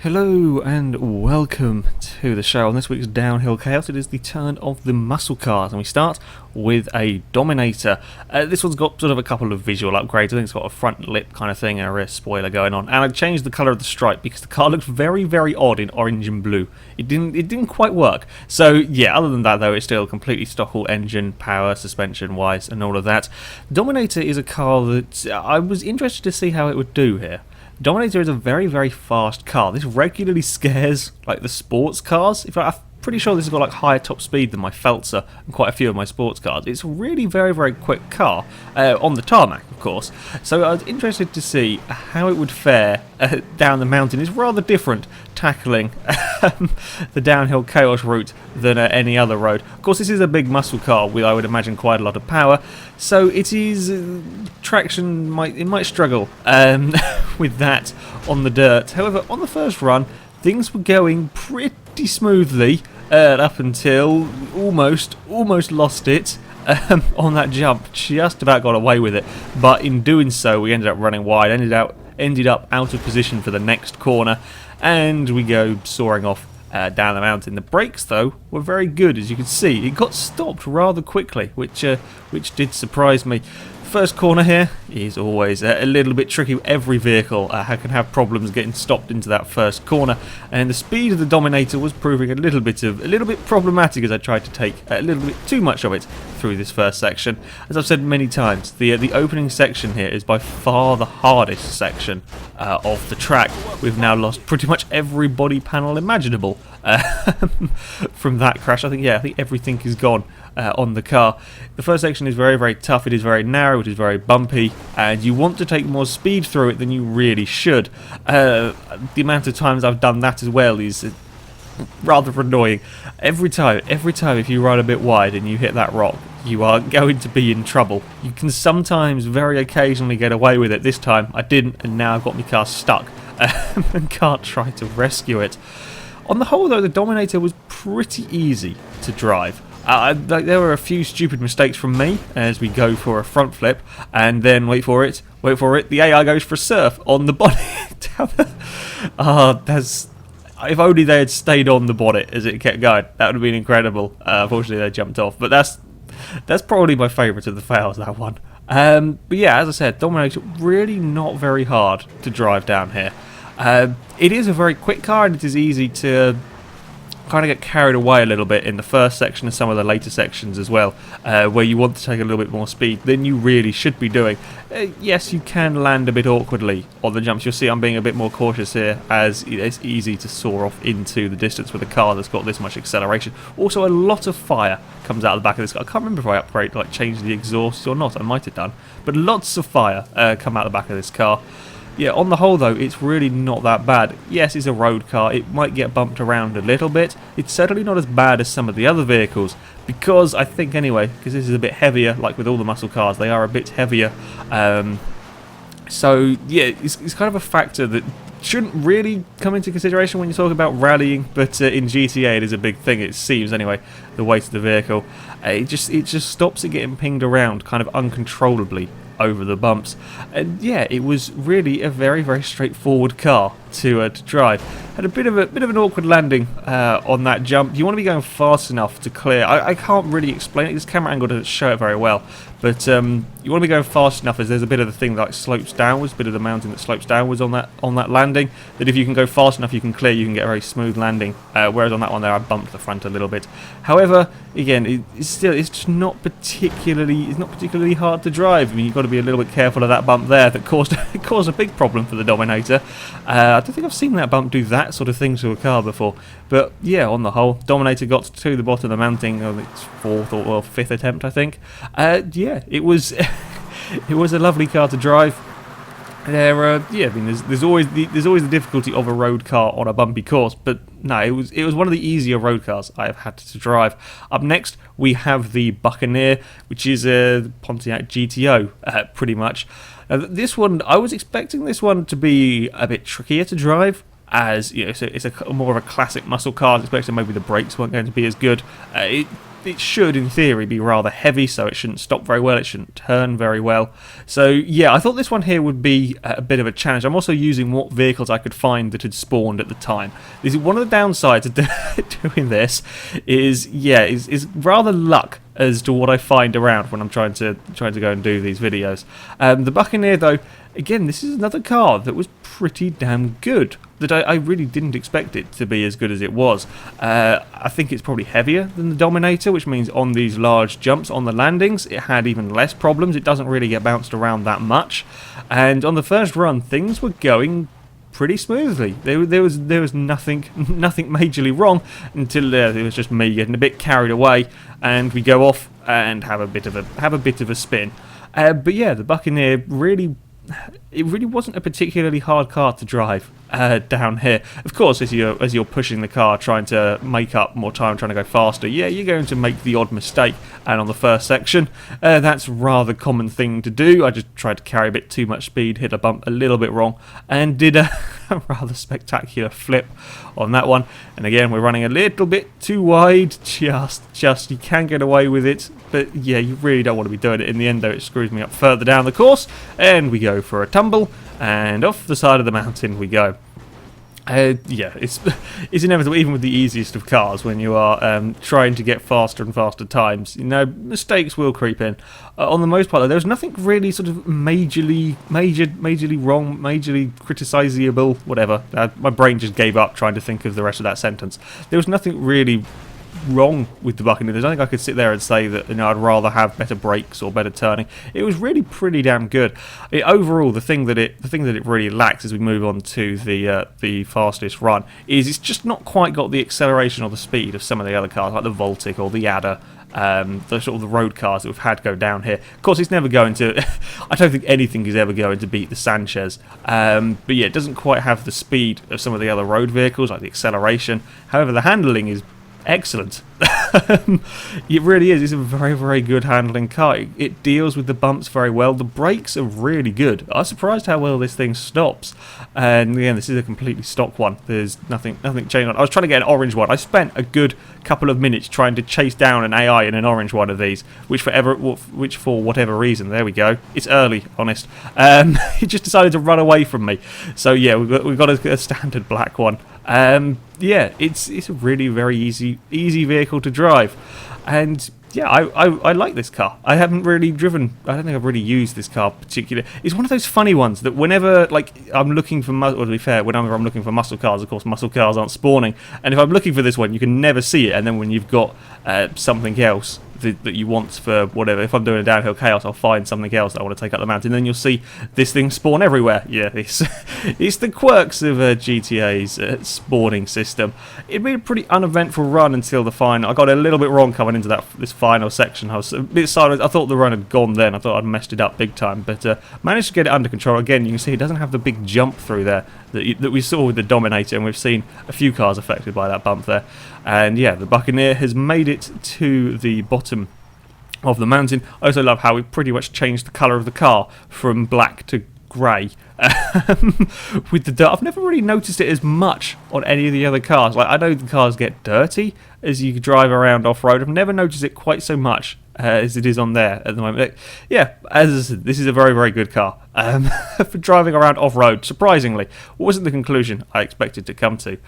Hello and welcome to the show. On this week's Downhill Chaos, it is the turn of the muscle cars, and we start with a Dominator. This one's got sort of a couple of visual upgrades. I think it's got a front lip kind of thing and a rear spoiler going on. And I changed the colour of the stripe because the car looks very, very odd in orange and blue. It didn't quite work. So yeah, other than that though, it's still completely stock all engine, power, suspension wise, and all of that. Dominator is a car that I was interested to see how it would do here. Dominator is a very, very fast car. This regularly scares like the sports cars. In fact, I'm pretty sure this has got like higher top speed than my Feltzer and quite a few of my sports cars. It's a really very, very quick car on the tarmac, of course. So I was interested to see how it would fare down the mountain. It's rather different tackling the downhill chaos route than any other road. Of course, this is a big muscle car with, I would imagine, quite a lot of power. So it is traction might struggle with that on the dirt. However, on the first run, things were going pretty smoothly up until almost lost it on that jump. Just about got away with it, but in doing so, we ended up running wide. Ended up out of position for the next corner, and we go soaring off down the mountain. The brakes, though, were very good, as you can see. It got stopped rather quickly, which did surprise me. First corner here is always a little bit tricky. Every vehicle can have problems getting stopped into that first corner, and the speed of the Dominator was proving a little bit problematic as I tried to take a little bit too much of it through this first section. As I've said many times, the opening section here is by far the hardest section of the track. We've now lost pretty much every body panel imaginable from that crash. I think everything is gone on the car. The first section is very, very tough. It is very narrow, it is very bumpy, and you want to take more speed through it than you really should. The amount of times I've done that as well is rather annoying. Every time if you ride a bit wide and you hit that rock, you are going to be in trouble. You can sometimes very occasionally get away with it. This time I didn't, and now I've got my car stuck and can't try to rescue it. On the whole though, the Dominator was pretty easy to drive. There were a few stupid mistakes from me as we go for a front flip, and then wait for it, the AI goes for a surf on the bonnet. If only they had stayed on the bonnet as it kept going, that would have been incredible. Unfortunately they jumped off, but that's probably my favourite of the fails, that one. But yeah, as I said, Dominator really not very hard to drive down here. It is a very quick car, and it is easy to kind of get carried away a little bit in the first section and some of the later sections as well, where you want to take a little bit more speed than you really should be doing. Yes, you can land a bit awkwardly on the jumps. You'll see I'm being a bit more cautious here, as it's easy to soar off into the distance with a car that's got this much acceleration. Also, a lot of fire comes out of the back of this car. I can't remember if I changed the exhaust or not. I might have done, but lots of fire come out the back of this car. Yeah, on the whole though, it's really not that bad. Yes, it's a road car, it might get bumped around a little bit. It's certainly not as bad as some of the other vehicles, because I think anyway, because this is a bit heavier, like with all the muscle cars, they are a bit heavier. So yeah, it's kind of a factor that shouldn't really come into consideration when you talk about rallying, but in GTA it is a big thing, it seems anyway, the weight of the vehicle. It just stops it getting pinged around kind of uncontrollably over the bumps. And yeah, it was really a very, very straightforward car to drive. Had a bit of an awkward landing on that jump. You want to be going fast enough to clear. I can't really explain it. This camera angle doesn't show it very well, but you want to be going fast enough, as there's a bit of the thing that slopes downwards, a bit of the mountain that slopes downwards on that landing, that if you can go fast enough you can clear, you can get a very smooth landing, whereas on that one there I bumped the front a little bit. However, again, it's just not particularly hard to drive. I mean, you've got to be a little bit careful of that bump there that caused a big problem for the Dominator. I don't think I've seen that bump do that sort of thing to a car before, but yeah, on the whole, Dominator got to the bottom of the mountain on its fourth or fifth attempt, I think. Yeah, it was it was a lovely car to drive. I mean, there's always the difficulty of a road car on a bumpy course, but no, it was one of the easier road cars I have had to drive. Up next, we have the Buccaneer, which is a Pontiac GTO, pretty much. This one, I was expecting this one to be a bit trickier to drive, as you know, it's a more of a classic muscle car. I was expecting maybe the brakes weren't going to be as good. it should, in theory, be rather heavy, so it shouldn't stop very well, it shouldn't turn very well. So yeah, I thought this one here would be a bit of a challenge. I'm also using what vehicles I could find that had spawned at the time. This is one of the downsides of doing this is rather luck as to what I find around when I'm trying to go and do these videos. The Buccaneer, though, again, this is another car that was pretty damn good. That I really didn't expect it to be as good as it was. I think it's probably heavier than the Dominator, which means on these large jumps on the landings, it had even less problems. It doesn't really get bounced around that much. And on the first run, things were going pretty smoothly. There was nothing majorly wrong until it was just me getting a bit carried away, and we go off and have a bit of a spin. But yeah, the Buccaneer really wasn't a particularly hard car to drive down here. Of course, as you're pushing the car, trying to make up more time, trying to go faster, yeah, you're going to make the odd mistake. And on the first section, that's a rather common thing to do. I just tried to carry a bit too much speed, hit a bump a little bit wrong, and did a rather spectacular flip on that one. And again, we're running a little bit too wide. Just you can get away with it, but yeah, you really don't want to be doing it. In the end, though, it screws me up further down the course, and we go for a tumble, and off the side of the mountain we go. Yeah, it's inevitable, even with the easiest of cars, when you are trying to get faster and faster times. You know, mistakes will creep in. On the most part, though, there was nothing really sort of majorly wrong, majorly criticisable, whatever. My brain just gave up trying to think of the rest of that sentence. There was nothing really wrong with the Buccaneer. There's nothing I could sit there and say that, you know, I'd rather have better brakes or better turning. It was really pretty damn good. Overall, the thing that it really lacks as we move on to the fastest run is it's just not quite got the acceleration or the speed of some of the other cars like the Voltic or the Adder. The sort of the road cars that we've had go down here. Of course, it's never going to. I don't think anything is ever going to beat the Sanchez. But yeah, it doesn't quite have the speed of some of the other road vehicles, like the acceleration. However, the handling is excellent. It really is. It's a very, very good handling car. It deals with the bumps very well. The brakes are really good. I was surprised how well this thing stops. And again, this is a completely stock one. There's nothing changed on. I was trying to get an orange one. I spent a good couple of minutes trying to chase down an AI in an orange one of these, which for whatever reason, there we go. It's early, honest. It just decided to run away from me. So yeah, we've got a standard black one. Yeah, it's a really very easy vehicle to drive, and yeah, I like this car. I haven't really driven. I don't think I've really used this car particularly. It's one of those funny ones that whenever I'm looking for, well, to be fair, whenever I'm looking for muscle cars, of course, muscle cars aren't spawning, and if I'm looking for this one, you can never see it. And then when you've got something else that you want for whatever, if I'm doing a downhill chaos, I'll find something else that I want to take up the mountain. Then you'll see this thing spawn everywhere. Yeah, it's the quirks of GTA's spawning system. It'd been a pretty uneventful run until the final. I got it a little bit wrong coming into this final section. I was a bit silent. I thought the run had gone then. I thought I'd messed it up big time, but managed to get it under control. Again, you can see it doesn't have the big jump through there that we saw with the Dominator, and we've seen a few cars affected by that bump there. And yeah, the Buccaneer has made it to the bottom of the mountain. I also love how we pretty much changed the colour of the car from black to grey. With the dirt, I've never really noticed it as much on any of the other cars. Like, I know the cars get dirty as you drive around off-road. I've never noticed it quite so much as it is on there at the moment. Yeah, as I said, this is a very, very good car for driving around off-road. Surprisingly, wasn't the conclusion I expected to come to.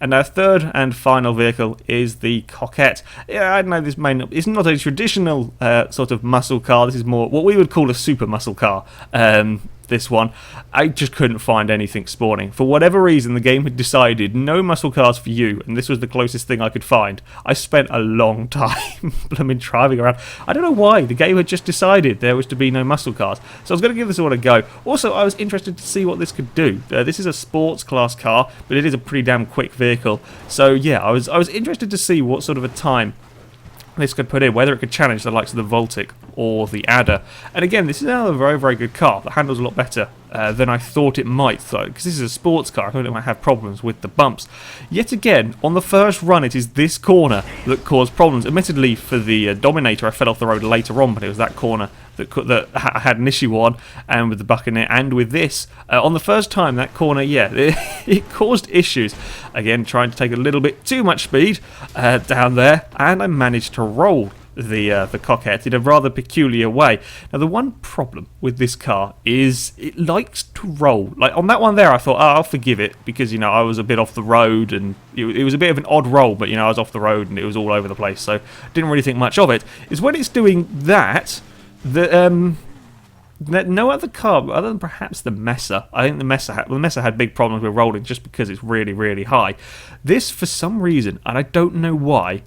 And our third and final vehicle is the Coquette. Yeah, I know this it's not a traditional sort of muscle car. This is more what we would call a super muscle car. This one, I just couldn't find anything spawning. For whatever reason, the game had decided no muscle cars for you, and this was the closest thing I could find. I spent a long time driving around. I don't know why. The game had just decided there was to be no muscle cars. So I was going to give this one a go. Also, I was interested to see what this could do. This is a sports class car, but it is a pretty damn quick vehicle. So yeah, I was interested to see what sort of a time this could put in, whether it could challenge the likes of the Voltic or the Adder. And again, this is another very, very good car that handles a lot better than I thought it might, though, because this is a sports car. I thought it might have problems with the bumps. Yet again, on the first run, it is this corner that caused problems. Admittedly, for the Dominator, I fell off the road later on, but it was that corner that I had an issue on, and with the Buccaneer, and with this. On the first time, that corner, yeah, it caused issues. Again, trying to take a little bit too much speed down there, and I managed to roll the Coquette in a rather peculiar way. Now, the one problem with this car is it likes to roll. Like on that one there, I thought, oh, I'll forgive it because, you know, I was a bit off the road and it was a bit of an odd roll, but, you know, I was off the road and it was all over the place, so didn't really think much of it. Is when it's doing that, no other car, other than perhaps the Mesa. I think the Mesa had big problems with rolling just because it's really, really high. This, for some reason, and I don't know why,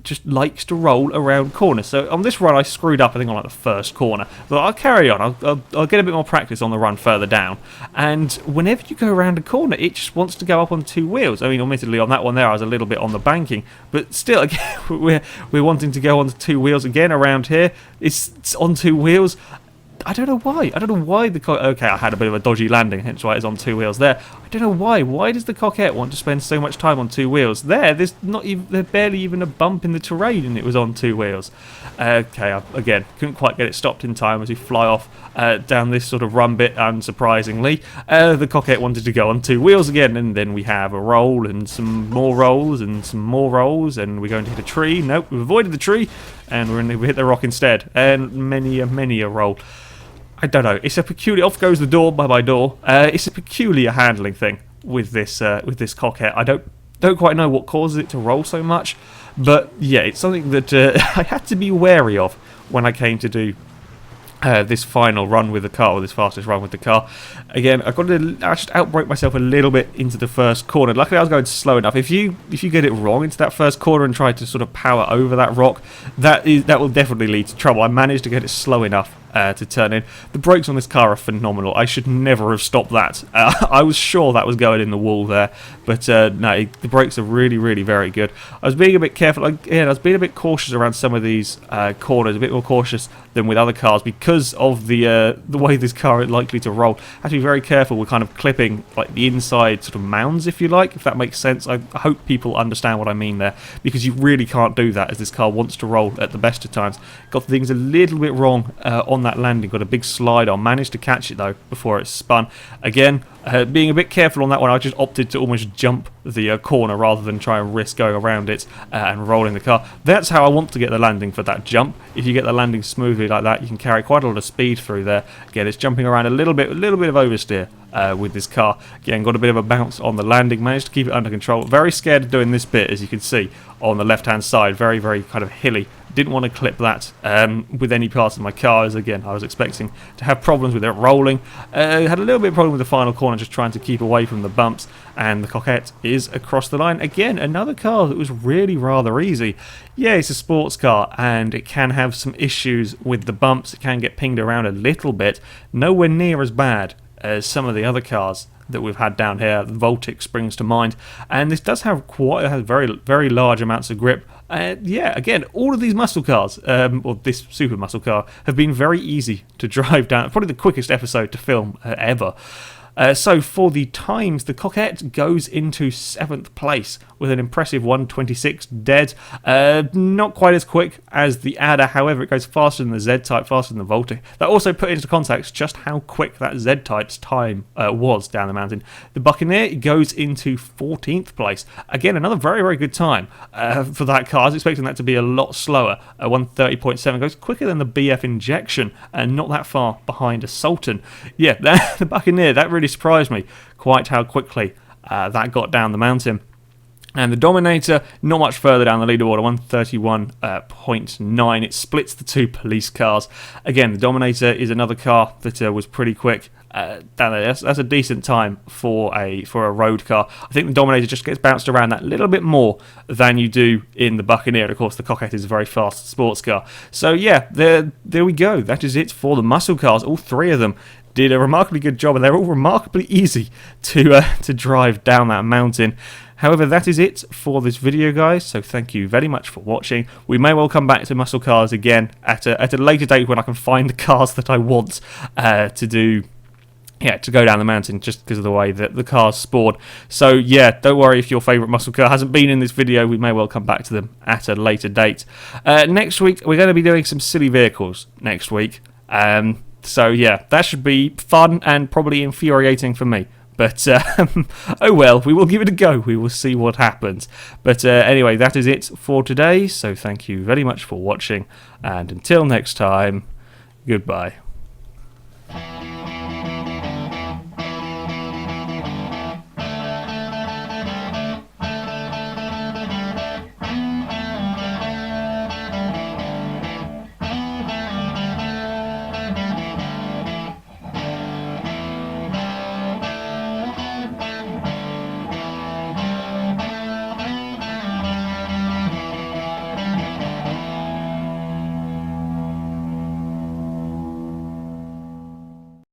just likes to roll around corners. So on this run I screwed up, I think on like the first corner, but I'll carry on. I'll get a bit more practice on the run further down, and whenever you go around a corner it just wants to go up on two wheels. I mean, admittedly on that one there I was a little bit on the banking, but still, again, we're wanting to go on two wheels again around here. It's on two wheels. I don't know why. Okay, I had a bit of a dodgy landing, hence why it's on two wheels there. I don't know why. Why does the Coquette want to spend so much time on two wheels? There's barely even a bump in the terrain, and it was on two wheels. Okay, again, couldn't quite get it stopped in time as we fly off down this sort of run bit. Unsurprisingly, the Coquette wanted to go on two wheels again, and then we have a roll and some more rolls and some more rolls, and we're going to hit a tree. Nope, we've avoided the tree, and we hit the rock instead, and many a roll. I don't know. It's a peculiar. Off goes the door by my door. It's a peculiar handling thing with this Coquette. I don't quite know what causes it to roll so much, but yeah, it's something that I had to be wary of when I came to do this final run with the car, or this fastest run with the car. Again, I just outbraked myself a little bit into the first corner. Luckily, I was going slow enough. If you get it wrong into that first corner and try to sort of power over that rock, that will definitely lead to trouble. I managed to get it slow enough to turn in. The brakes on this car are phenomenal. I should never have stopped that. I was sure that was going in the wall there, but no, the brakes are really, really very good. I was being a bit careful. I was being a bit cautious around some of these corners, a bit more cautious than with other cars because of the way this car is likely to roll. I have to be very careful with kind of clipping like the inside sort of mounds, if you like, if that makes sense. I hope people understand what I mean there, because you really can't do that as this car wants to roll at the best of times. Got things a little bit wrong on that landing, got a big slide on, managed to catch it though before it spun. Again, being a bit careful on that one, I just opted to almost jump the corner rather than try and risk going around it and rolling the car. That's how I want to get the landing for that jump. If you get the landing smoothly like that, you can carry quite a lot of speed through there. Again, it's jumping around a little bit of oversteer with this car. Again, got a bit of a bounce on the landing, managed to keep it under control. Very scared of doing this bit, as you can see on the left hand side, very, very kind of hilly. Didn't want to clip that with any parts of my car, as again I was expecting to have problems with it rolling. Had a little bit of problem with the final corner, just trying to keep away from the bumps, and the Coquette is across the line. Again, another car that was really rather easy. Yeah, it's a sports car and it can have some issues with the bumps. It can get pinged around a little bit. Nowhere near as bad as some of the other cars that we've had down here. The Voltic springs to mind, and this does have very, very large amounts of grip. Yeah, again, all of these muscle cars, or this super muscle car, have been very easy to drive down. Probably the quickest episode to film ever. So for the times, the Coquette goes into 7th place with an impressive 1:26 dead. Not quite as quick as the Adder, however, it goes faster than the Z-Type, faster than the Voltic. That also put into context just how quick that Z-Type's time was down the mountain. The Buccaneer goes into 14th place. Again, another very, very good time for that car. I was expecting that to be a lot slower. 1:30.7 goes quicker than the BF Injection, and not that far behind a Sultan. Yeah, the Buccaneer, that really surprised me quite how quickly that got down the mountain. And the Dominator, not much further down the leaderboard, 1:31.9. It splits the two police cars. Again, the Dominator is another car that was pretty quick. That's a decent time for a road car. I think the Dominator just gets bounced around that little bit more than you do in the Buccaneer. Of course, the Coquette is a very fast sports car. So yeah, there we go. That is it for the muscle cars. All three of them did a remarkably good job, and they're all remarkably easy to drive down that mountain. However, that is it for this video, guys, so thank you very much for watching. We may well come back to muscle cars again at a later date when I can find the cars that I want to do yeah, to go down the mountain just because of the way that the cars spawn. So yeah, don't worry if your favourite muscle car hasn't been in this video. We may well come back to them at a later date. Next week, we're going to be doing some silly vehicles next week. So yeah, that should be fun and probably infuriating for me. But, oh well, we will give it a go. We will see what happens. But anyway, that is it for today. So thank you very much for watching. And until next time, goodbye.